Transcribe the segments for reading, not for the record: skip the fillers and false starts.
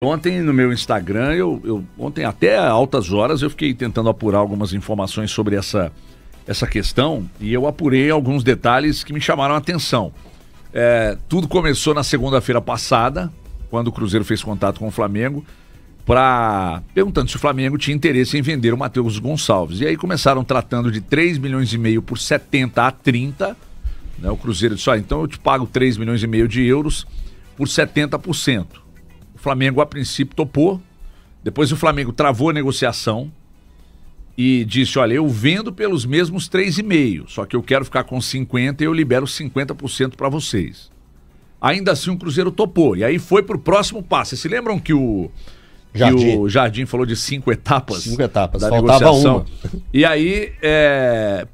Ontem no meu Instagram, ontem até altas horas eu fiquei tentando apurar algumas informações sobre essa questão e eu apurei alguns detalhes que me chamaram a atenção. Tudo começou na segunda-feira passada, quando o Cruzeiro fez contato com o Flamengo, perguntando se o Flamengo tinha interesse em vender o Matheus Gonçalves. E aí começaram tratando de 3,5 milhões por 70 a 30. Né? O Cruzeiro disse, então eu te pago 3,5 milhões de euros por 70%. O Flamengo, a princípio, topou. Depois o Flamengo travou a negociação e disse, olha, eu vendo pelos mesmos 3,5, só que eu quero ficar com 50 e eu libero 50% para vocês. Ainda assim o Cruzeiro topou. E aí foi pro próximo passo. Vocês se lembram que o Jardim falou de 5 etapas? 5 etapas, da faltava negociação. uma. E aí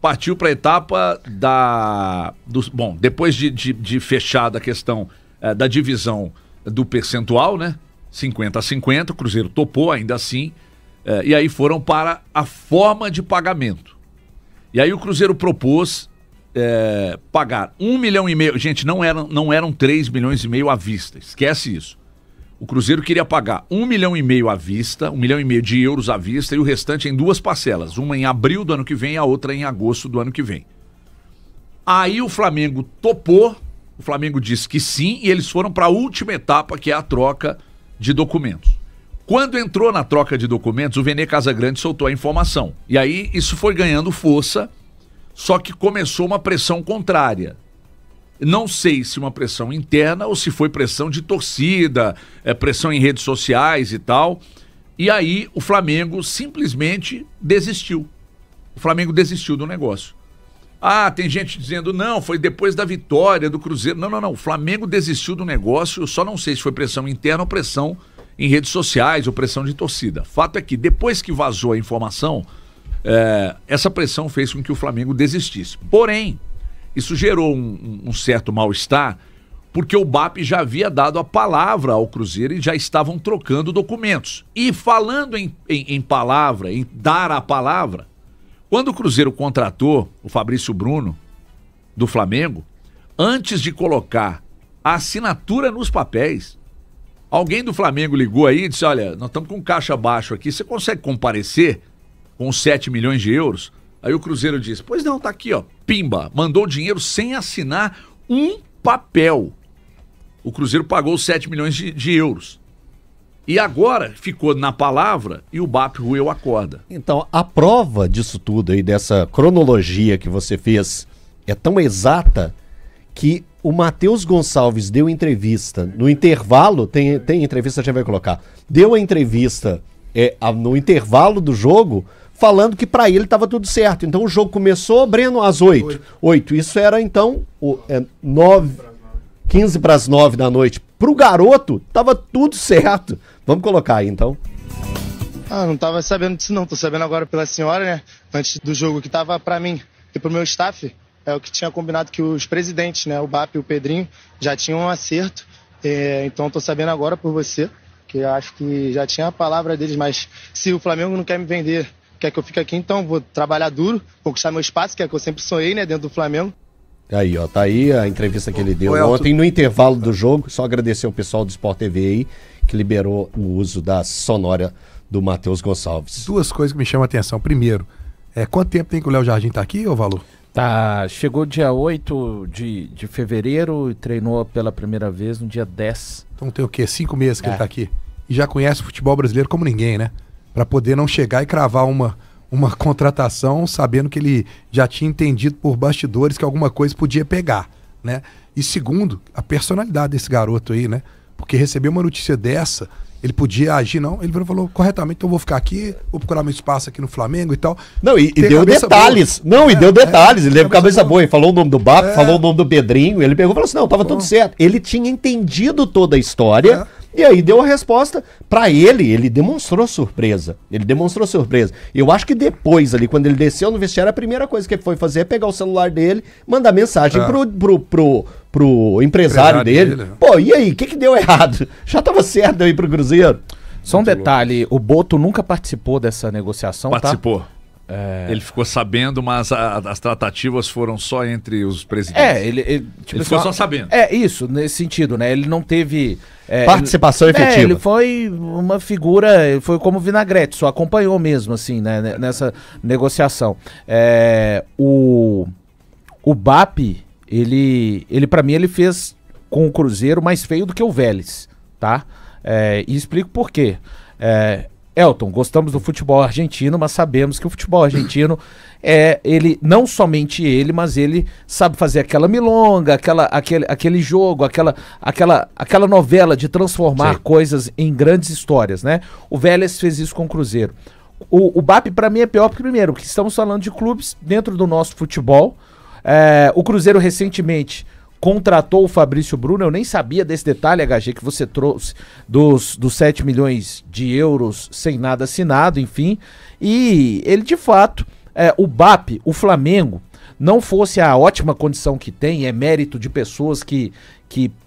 partiu para a etapa Bom, depois de fechada a questão da divisão do percentual, né? 50 a 50, o Cruzeiro topou ainda assim, e aí foram para a forma de pagamento. E aí o Cruzeiro propôs pagar 1,5 milhão. Gente, não eram 3,5 milhões à vista, esquece isso. O Cruzeiro queria pagar 1,5 milhão à vista, 1,5 milhão de euros à vista, e o restante em 2 parcelas, uma em abril do ano que vem e a outra em agosto do ano que vem. Aí o Flamengo topou. O Flamengo disse que sim e eles foram para a última etapa, que é a troca de documentos. Quando entrou na troca de documentos, o Vene Casagrande soltou a informação. E aí isso foi ganhando força, só que começou uma pressão contrária. Não sei se uma pressão interna ou se foi pressão de torcida, pressão em redes sociais e tal. E aí o Flamengo simplesmente desistiu. O Flamengo desistiu do negócio. Tem gente dizendo, não, foi depois da vitória do Cruzeiro. Não. O Flamengo desistiu do negócio. Eu só não sei se foi pressão interna ou pressão em redes sociais ou pressão de torcida. Fato é que depois que vazou a informação, essa pressão fez com que o Flamengo desistisse. Porém, isso gerou um certo mal-estar, porque o BAP já havia dado a palavra ao Cruzeiro e já estavam trocando documentos. E falando em palavra, em dar a palavra, quando o Cruzeiro contratou o Fabrício Bruno, do Flamengo, antes de colocar a assinatura nos papéis, alguém do Flamengo ligou aí e disse, olha, nós estamos com caixa baixo aqui, você consegue comparecer com 7 milhões de euros? Aí o Cruzeiro disse, pois não, tá aqui, ó, pimba, mandou o dinheiro sem assinar um papel. O Cruzeiro pagou 7 milhões de euros. E agora ficou na palavra e o BAP roeu a corda. Então, a prova disso tudo aí, dessa cronologia que você fez, é tão exata que o Matheus Gonçalves deu entrevista no intervalo, tem entrevista, a gente vai colocar, deu a entrevista no intervalo do jogo, falando que pra ele tava tudo certo. Então o jogo começou, Breno, às 8. Isso era então 15 para as 9 da noite. Pro garoto, tava tudo certo. Vamos colocar aí, então. Não tava sabendo disso não. Tô sabendo agora pela senhora, né? Antes do jogo, que tava pra mim e pro meu staff, o que tinha combinado que os presidentes, né? O BAP e o Pedrinho, já tinham um acerto. Então tô sabendo agora por você, que eu acho que já tinha a palavra deles, mas se o Flamengo não quer me vender, quer que eu fique aqui, então vou trabalhar duro, conquistar meu espaço, que é que eu sempre sonhei, né? Dentro do Flamengo. Aí, ó, tá aí a entrevista que ele deu ontem no intervalo do jogo. Só agradecer ao pessoal do Sport TV aí, que liberou o uso da sonora do Matheus Gonçalves. 2 coisas que me chamam a atenção. Primeiro, quanto tempo tem que o Léo Jardim tá aqui, ô Valor? Chegou dia 8 de fevereiro e treinou pela primeira vez no dia 10. Então tem o quê? 5 meses que ele tá aqui. E já conhece o futebol brasileiro como ninguém, né? Pra poder não chegar e cravar uma contratação sabendo que ele já tinha entendido por bastidores que alguma coisa podia pegar, né? E segundo, a personalidade desse garoto aí, né? Porque receber uma notícia dessa, ele podia agir, não, ele falou corretamente, então eu vou ficar aqui, vou procurar meu espaço aqui no Flamengo e tal. Não, e deu detalhes. Boa. Não, e deu detalhes, ele teve cabeça boa. Ele falou o nome do BAP, falou o nome do Pedrinho, ele pegou e falou assim, não, tava tudo certo. Ele tinha entendido toda a história. E aí deu a resposta pra ele demonstrou surpresa. Eu acho que depois ali, quando ele desceu no vestiário, a primeira coisa que ele foi fazer é pegar o celular dele, mandar mensagem pro empresário dele. Pô, e aí, o que deu errado? Já tava certo aí pro Cruzeiro? Só um detalhe, o Boto nunca participou dessa negociação, Participou. Ele ficou sabendo, mas as tratativas foram só entre os presidentes. Ele ficou só sabendo. Isso, nesse sentido, né? Ele não teve... participação efetiva. Ele foi uma figura, ele foi como vinagrete, só acompanhou mesmo, assim, né? Nessa negociação. O BAP, ele para mim, ele fez com o Cruzeiro mais feio do que o Vélez, tá? E explico por quê. Elton, gostamos do futebol argentino, mas sabemos que o futebol argentino ele, não somente ele, mas ele sabe fazer aquela milonga, aquele jogo, aquela novela de transformar coisas em grandes histórias, né? O Vélez fez isso com o Cruzeiro. O BAP para mim é pior porque, primeiro, que estamos falando de clubes dentro do nosso futebol. O Cruzeiro recentemente contratou o Fabrício Bruno, eu nem sabia desse detalhe, HG, que você trouxe dos 7 milhões de euros sem nada assinado, enfim, e ele de fato, o BAP, o Flamengo, não fosse a ótima condição que tem, é mérito de pessoas que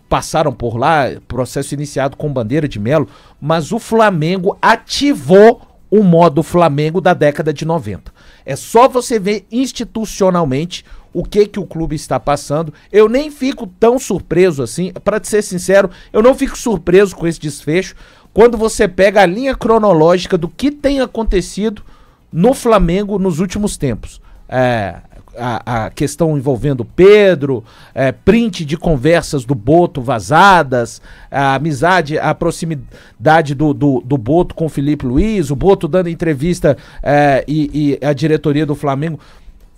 passaram por lá, processo iniciado com Bandeira de Melo, mas o Flamengo ativou o modo Flamengo da década de 90. É só você ver institucionalmente o que o clube está passando. Eu nem fico tão surpreso assim, para te ser sincero, eu não fico surpreso com esse desfecho, quando você pega a linha cronológica do que tem acontecido no Flamengo nos últimos tempos. A questão envolvendo Pedro, print de conversas do Boto vazadas, a amizade, a proximidade do Boto com o Felipe Luiz, o Boto dando entrevista e a diretoria do Flamengo.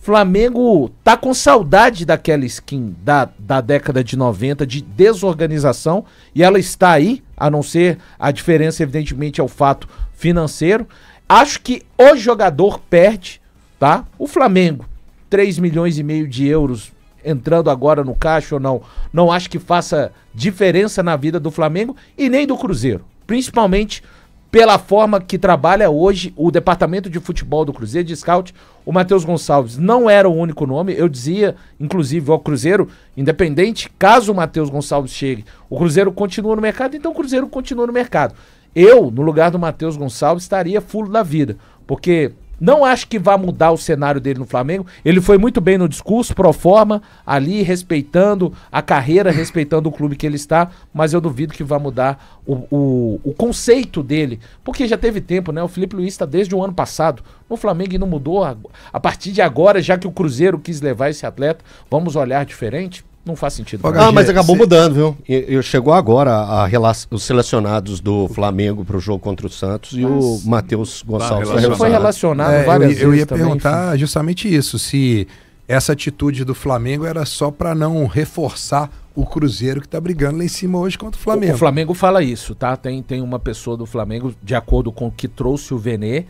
Flamengo tá com saudade daquela skin da década de 90, de desorganização, e ela está aí, a não ser a diferença, evidentemente, é o fato financeiro. Acho que o jogador perde, tá? O Flamengo, 3 milhões e meio de euros entrando agora no caixa ou não, não acho que faça diferença na vida do Flamengo e nem do Cruzeiro, principalmente pela forma que trabalha hoje o departamento de futebol do Cruzeiro, de scout. O Matheus Gonçalves não era o único nome, eu dizia, inclusive, ao Cruzeiro, independente, caso o Matheus Gonçalves chegue, o Cruzeiro continua no mercado, então o Cruzeiro continua no mercado. Eu, no lugar do Matheus Gonçalves, estaria fulo da vida, porque não acho que vá mudar o cenário dele no Flamengo. Ele foi muito bem no discurso, pro forma, ali, respeitando a carreira, respeitando o clube que ele está, mas eu duvido que vá mudar o conceito dele, porque já teve tempo, né? O Felipe Luiz está desde o ano passado no Flamengo e não mudou. A partir de agora, já que o Cruzeiro quis levar esse atleta, vamos olhar diferente? Não faz sentido. Mas acabou mudando, viu? Chegou agora os selecionados do Flamengo para o jogo contra o Santos e o Matheus Gonçalves foi relacionado várias vezes. Eu ia perguntar justamente isso, se essa atitude do Flamengo era só para não reforçar o Cruzeiro que está brigando lá em cima hoje contra o Flamengo. O Flamengo fala isso, tá? Tem uma pessoa do Flamengo, de acordo com o que trouxe o Venê,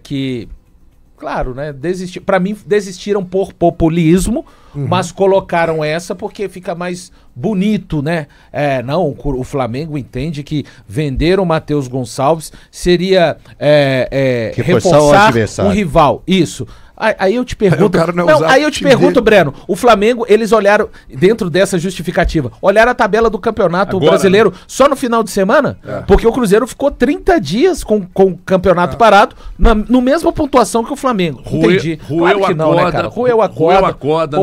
que... Claro, né? Para mim, desistiram por populismo, mas colocaram essa porque fica mais bonito, né? Não, o Flamengo entende que vender o Matheus Gonçalves seria reforçar um rival. Isso. Aí eu te pergunto, Breno, o Flamengo, eles olharam, dentro dessa justificativa, olharam a tabela do campeonato brasileiro só no final de semana, porque o Cruzeiro ficou 30 dias com o campeonato parado, no mesma pontuação que o Flamengo. Entendi. Roeu a corda,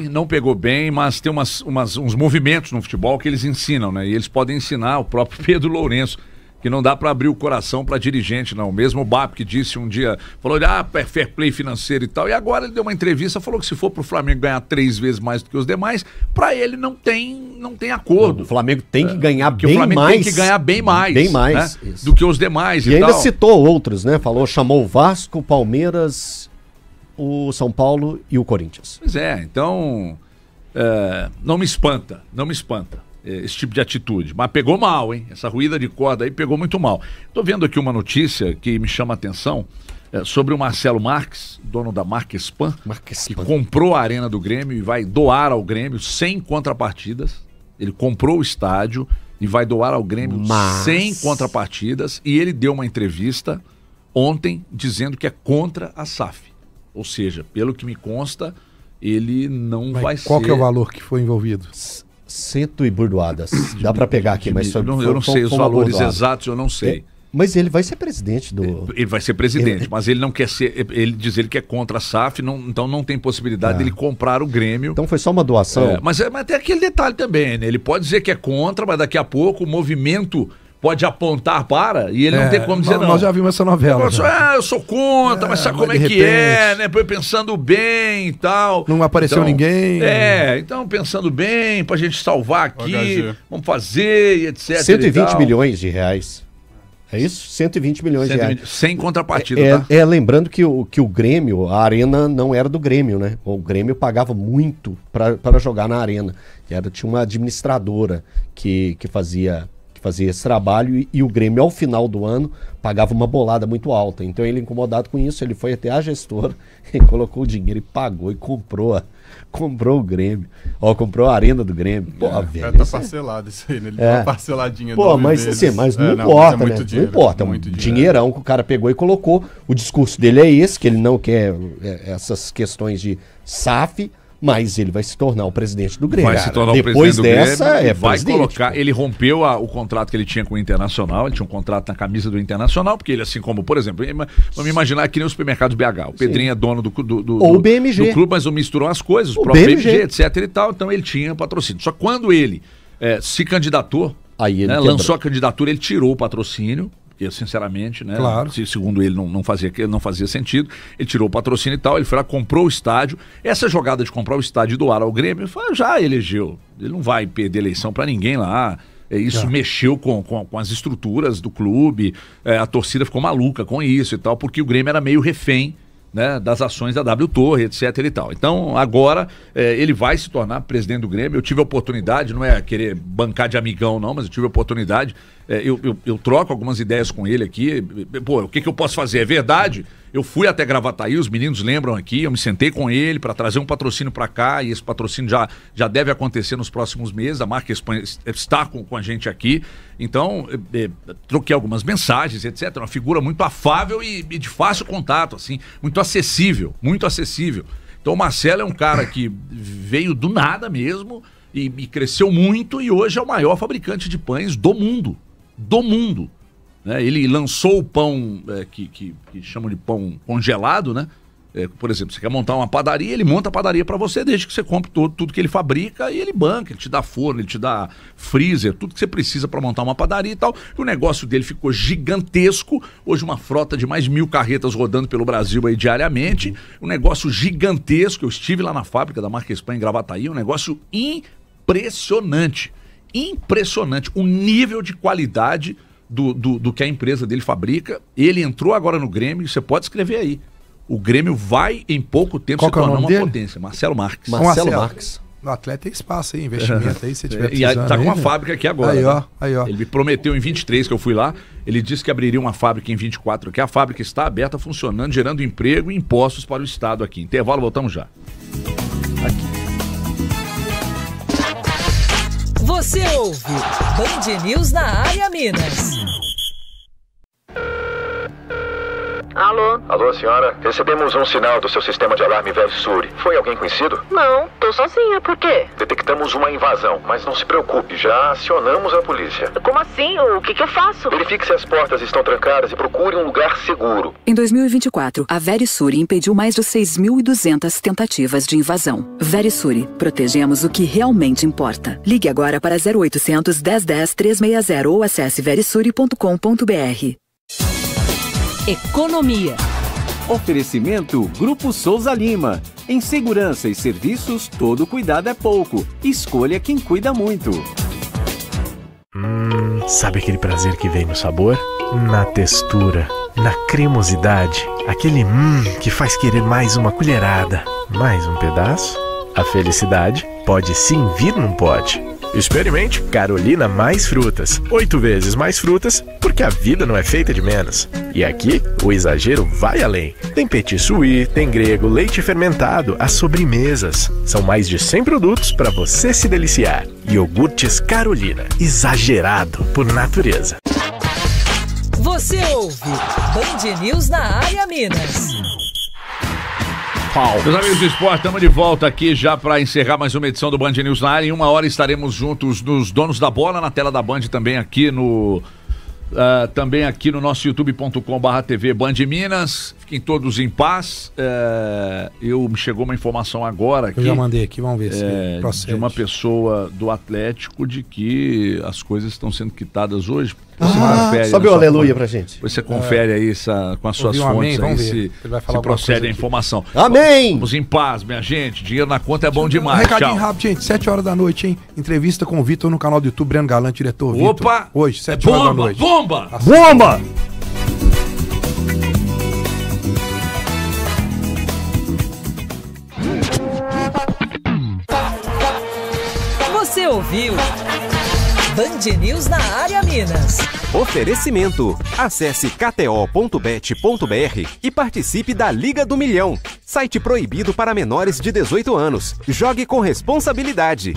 não pegou bem, mas tem uns movimentos no futebol que eles ensinam, né? E eles podem ensinar o próprio Pedro Lourenço, que não dá para abrir o coração para dirigente, não. Mesmo o BAP que disse um dia, falou, fair play financeiro e tal, e agora ele deu uma entrevista, falou que se for pro Flamengo ganhar 3 vezes mais do que os demais, para ele não tem acordo. O Flamengo tem que ganhar bem mais. O Flamengo tem que ganhar bem mais, né, do que os demais e ainda citou outros, né? Chamou o Vasco, o Palmeiras, o São Paulo e o Corinthians. Pois então, não me espanta esse tipo de atitude, mas pegou mal, hein? Essa ruída de corda aí pegou muito mal. Tô vendo aqui uma notícia que me chama a atenção sobre o Marcelo Marques, dono da Marquespan, que comprou a arena do Grêmio e vai doar ao Grêmio sem contrapartidas. Ele comprou o estádio e vai doar ao Grêmio sem contrapartidas, e ele deu uma entrevista ontem dizendo que é contra a SAF. Ou seja, pelo que me consta, ele não vai ser... Qual que é o valor que foi envolvido? 100 e burdoadas. Dá para pegar aqui, mas eu não sei os valores exatos, eu não sei. Mas ele vai ser presidente do... Ele vai ser presidente, mas ele não quer ser... Ele diz ele que é contra a SAF, então não tem possibilidade dele comprar o Grêmio. Então foi só uma doação? Mas tem aquele detalhe também, né? Ele pode dizer que é contra, mas daqui a pouco o movimento pode apontar para e ele não tem como dizer não. Nós já vimos essa novela. Eu sou contra, mas sabe como é que é, né? Pensando bem e tal. Não apareceu ninguém. Então pensando bem, pra gente salvar aqui, vamos fazer e etc. 120 milhões de reais. É isso? 120 milhões de reais. Sem contrapartida, tá? Lembrando que o Grêmio, a arena não era do Grêmio, né? O Grêmio pagava muito para jogar na arena. Tinha uma administradora que fazia esse trabalho e o Grêmio, ao final do ano, pagava uma bolada muito alta. Então ele, incomodado com isso, ele foi até a gestora e colocou o dinheiro e pagou e comprou o Grêmio. Comprou a arena do Grêmio. Velho. Tá parcelado isso aí, né? Ele deu uma parceladinha. Mas não importa, né? Não importa. Um dinheirão que o cara pegou e colocou. O discurso dele é esse, que ele não quer essas questões de SAF, mas ele vai se tornar o presidente do Grêmio. Vai se tornar o presidente do Grêmio. Vai colocar. Ele rompeu o contrato que ele tinha com o Internacional. Ele tinha um contrato na camisa do Internacional, porque ele, assim como, por exemplo, vamos imaginar que nem os supermercados BH. O Pedrinho é dono do BMG. Do clube, mas não misturou as coisas. O próprio BMG, etc. e tal. Então ele tinha patrocínio. Só que quando ele se candidatou, lançou a candidatura, ele tirou o patrocínio. Porque, sinceramente, né? Claro. Segundo ele, não fazia sentido. Ele tirou o patrocínio e tal, ele foi lá, comprou o estádio. Essa jogada de comprar o estádio e doar ao Grêmio, já elegeu. Ele não vai perder eleição para ninguém lá. Isso mexeu com as estruturas do clube. A torcida ficou maluca com isso e tal, porque o Grêmio era meio refém, né, das ações da W Torre, etc e tal. Então, agora, ele vai se tornar presidente do Grêmio. Eu tive a oportunidade, não é querer bancar de amigão, não, mas eu tive a oportunidade. Eu troco algumas ideias com ele aqui. O que eu posso fazer? É verdade. Eu fui até Gravataí, os meninos lembram aqui, eu me sentei com ele para trazer um patrocínio para cá, e esse patrocínio já deve acontecer nos próximos meses. A marca Espanha está com a gente aqui. Então, troquei algumas mensagens, etc. Uma figura muito afável e de fácil contato, assim, muito acessível, muito acessível. Então, o Marcelo é um cara que veio do nada mesmo e cresceu muito, e hoje é o maior fabricante de pães do mundo. Do mundo. Ele lançou o pão que chamam de pão congelado, né? Por exemplo, você quer montar uma padaria, ele monta a padaria para você, desde que você compre tudo que ele fabrica, e ele banca, ele te dá forno, ele te dá freezer, tudo que você precisa para montar uma padaria e tal. E o negócio dele ficou gigantesco. Hoje uma frota de mais 1.000 carretas rodando pelo Brasil aí diariamente. Um negócio gigantesco. Eu estive lá na fábrica da marca Espanha em Gravataí, um negócio impressionante. Impressionante. O nível de qualidade do que a empresa dele fabrica. Ele entrou agora no Grêmio, você pode escrever aí. O Grêmio vai, em pouco tempo, se tornar uma potência. Marcelo Marques. Marcelo Marques. O atleta tem espaço aí, investimento aí, se tiver precisando. E tá com uma fábrica aqui agora. Aí, ó. Ele me prometeu em 23, que eu fui lá, ele disse que abriria uma fábrica em 24, que a fábrica está aberta, funcionando, gerando emprego e impostos para o Estado aqui. Intervalo, voltamos já. Você ouve Band News na área Minas. Alô? Alô, senhora? Recebemos um sinal do seu sistema de alarme Verisuri. Foi alguém conhecido? Não, tô sozinha, por quê? Detectamos uma invasão, mas não se preocupe, já acionamos a polícia. Como assim? O que eu faço? Verifique se as portas estão trancadas e procure um lugar seguro. Em 2024, a Verisuri impediu mais de 6.200 tentativas de invasão. Verisuri, protegemos o que realmente importa. Ligue agora para 0800 1010 360 ou acesse verisuri.com.br. Economia. Oferecimento Grupo Souza Lima. Em segurança e serviços, todo cuidado é pouco. Escolha quem cuida muito. Sabe aquele prazer que vem no sabor? Na textura, na cremosidade. Aquele que faz querer mais uma colherada. Mais um pedaço? A felicidade pode sim vir num pote. Experimente Carolina Mais Frutas. 8 vezes mais frutas, porque a vida não é feita de menos. E aqui, o exagero vai além. Tem petit suí, tem grego, leite fermentado, as sobremesas. São mais de 100 produtos para você se deliciar. Iogurtes Carolina. Exagerado por natureza. Você ouve Band News na área Minas. Meus amigos do esporte, estamos de volta aqui já para encerrar mais uma edição do Band News na área. Em 1 hora estaremos juntos nos Donos da Bola, na tela da Band também aqui no também aqui no nosso youtube.com/TV Band Minas. Fiquem todos em paz. Me chegou uma informação agora aqui. Eu já mandei aqui, vamos ver se procede. De uma pessoa do Atlético de que as coisas estão sendo quitadas hoje. Sobe o aleluia pra gente. Você confere aí com as suas fontes aí se procede a informação. Amém! Vamos em paz, minha gente. Dinheiro na conta é bom demais. Recadinho rápido, gente. 7 horas da noite, hein? Entrevista com o Vitor no canal do YouTube, Breno Galante, diretor Vitor. Opa! Hoje, 7 horas da noite. Bomba! Bomba! Você ouviu Band News na área Minas. Oferecimento. Acesse kto.bet.br e participe da Liga do Milhão. Site proibido para menores de 18 anos. Jogue com responsabilidade.